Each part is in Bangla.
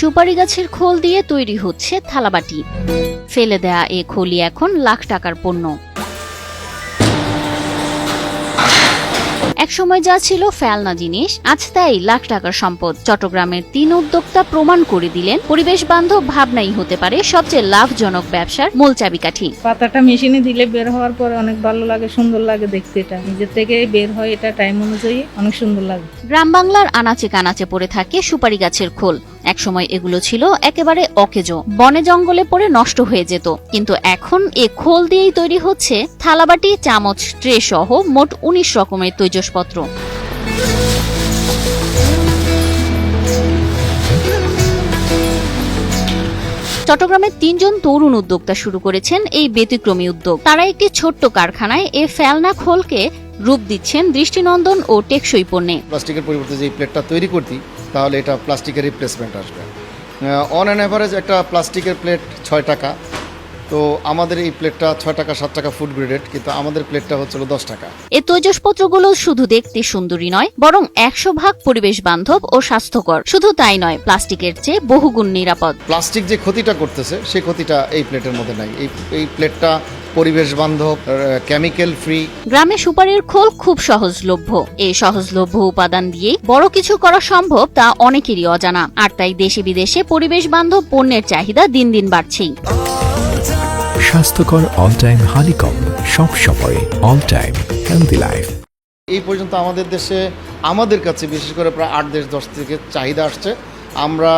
সুপারি গাছের খোল দিয়ে তৈরি হচ্ছে থালাবাটি। ফেলে দেয়া এ খলি এখন লাখ টাকার পণ্য। একসময় যা ছিল ফেলনা জিনিস, আজ তাই লাখ টাকার সম্পদ। চট্টগ্রামের 3 উদ্যোক্তা প্রমাণ করে দিলেন পরিবেশ বান্ধব ভাবনাই হতে পারে সবচেয়ে লাভজনক ব্যবসার মূল চাবিকাঠি। পাতাটা মেশিনে দিলে বের হওয়ার পরে অনেক ভালো লাগে, সুন্দর লাগে দেখতে। এটা নিজের থেকে বের হয়, এটা টাইম অনুযায়ী অনেক সুন্দর লাগে। গ্রাম বাংলার আনাচে কানাচে পড়ে থাকে সুপারি গাছের খোল। একসময় এগুলো ছিল একেবারে অকেজো, বনে জঙ্গলে পড়ে নষ্ট হয়ে যেত। কিন্তু এখন এ খোল দিয়েই তৈরি হচ্ছে থালাবাটি, চামচ, ট্রে সহ মোট 19 রকমের তৈজসপত্র। চট্টগ্রামের 3 জন তরুণ উদ্যোক্তা শুরু করেছেন এই ব্যতিক্রমী উদ্যোগ। তারা একটি ছোট্ট কারখানায় এ ফেলনা খোলকে রূপ দিচ্ছেন দৃষ্টিনন্দন ও টেকসই পণ্যে। প্লাস্টিকের পরিবর্তে যে প্লেটটা তৈরি করতি, তাহলে এটা প্লাস্টিকের রিপ্লেসমেন্ট আসবে। অন অ্যান অ্যাভারেজ একটা প্লাস্টিকের প্লেট 6 টাকা, তো আমাদের এই প্লেটটা 6 টাকা 7 টাকা ফুড গ্রেডেড, কিন্তু আমাদের প্লেটটা হচ্ছিল 10 টাকা। এই তৈজসপত্রগুলো শুধু দেখতে সুন্দরী নয়, বরং 100% পরিবেশ বান্ধব ও স্বাস্থ্যকর। শুধু তাই নয়, প্লাস্টিকের চেয়ে বহুগুণ নিরাপদ। প্লাস্টিক যে ক্ষতিটা করতেছে, সেই ক্ষতিটা এই প্লেটের মধ্যে নাই। এই প্লেটটা পরিবেশ বান্ধব, কেমিক্যাল ফ্রি। গ্রামে সুপারির খোল খুব সহজলভ্য। এই সহজলভ্য উপাদান দিয়েই বড় কিছু করা সম্ভব, তা অনেকেরই অজানা। আর তাই দেশে বিদেশে পরিবেশ বান্ধব পণ্যের চাহিদা দিন দিন বাড়ছেই। স্বাস্থ্যকর অল টাইম হানিকম, সব সময় অল টাইম হেলদি লাইফ। এই পর্যন্ত আমাদের দেশে, আমাদের কাছে বিশেষ করে প্রায় 8-10 থেকে চাহিদা আসছে। আমরা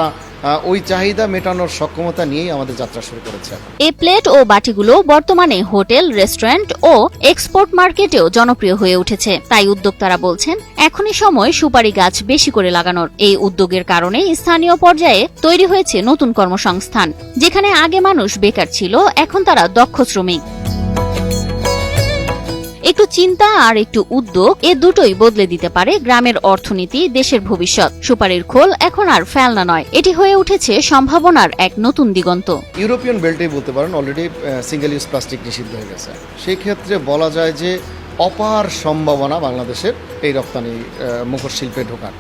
ওই চাহিদা মেটানোর সক্ষমতা নিয়েই আমাদের যাত্রা শুরু করেছে। এই প্লেট ও বাটিগুলো বর্তমানে হোটেল, রেস্টুরেন্ট ও এক্সপোর্ট মার্কেটেও জনপ্রিয় হয়ে উঠেছে। তাই উদ্যোক্তারা বলছেন, এখনই সময় সুপারি গাছ বেশি করে লাগানোর। এই উদ্যোগের কারণে স্থানীয় পর্যায়ে তৈরি হয়েছে নতুন কর্মসংস্থান। যেখানে আগে মানুষ বেকার ছিল, এখন তারা দক্ষ শ্রমিক। একটু চিন্তা আর একটু উদ্যোগ, এ দুটোই বদলে দিতে পারে গ্রামের অর্থনীতি, দেশের ভবিষ্যৎ। সুপারির খোল এখন আর ফেলনা নয়, এটি হয়ে উঠেছে সম্ভাবনার এক নতুন দিগন্ত। ইউরোপিয়ান বেল্টেই বলতে পারেন, অলরেডি সিঙ্গেল ইউজ প্লাস্টিক নিষিদ্ধ হয়ে গেছে। সেই ক্ষেত্রে বলা যায় যে অপার সম্ভাবনা বাংলাদেশের এই রপ্তানি মুখোশ শিল্পে ঢোকার।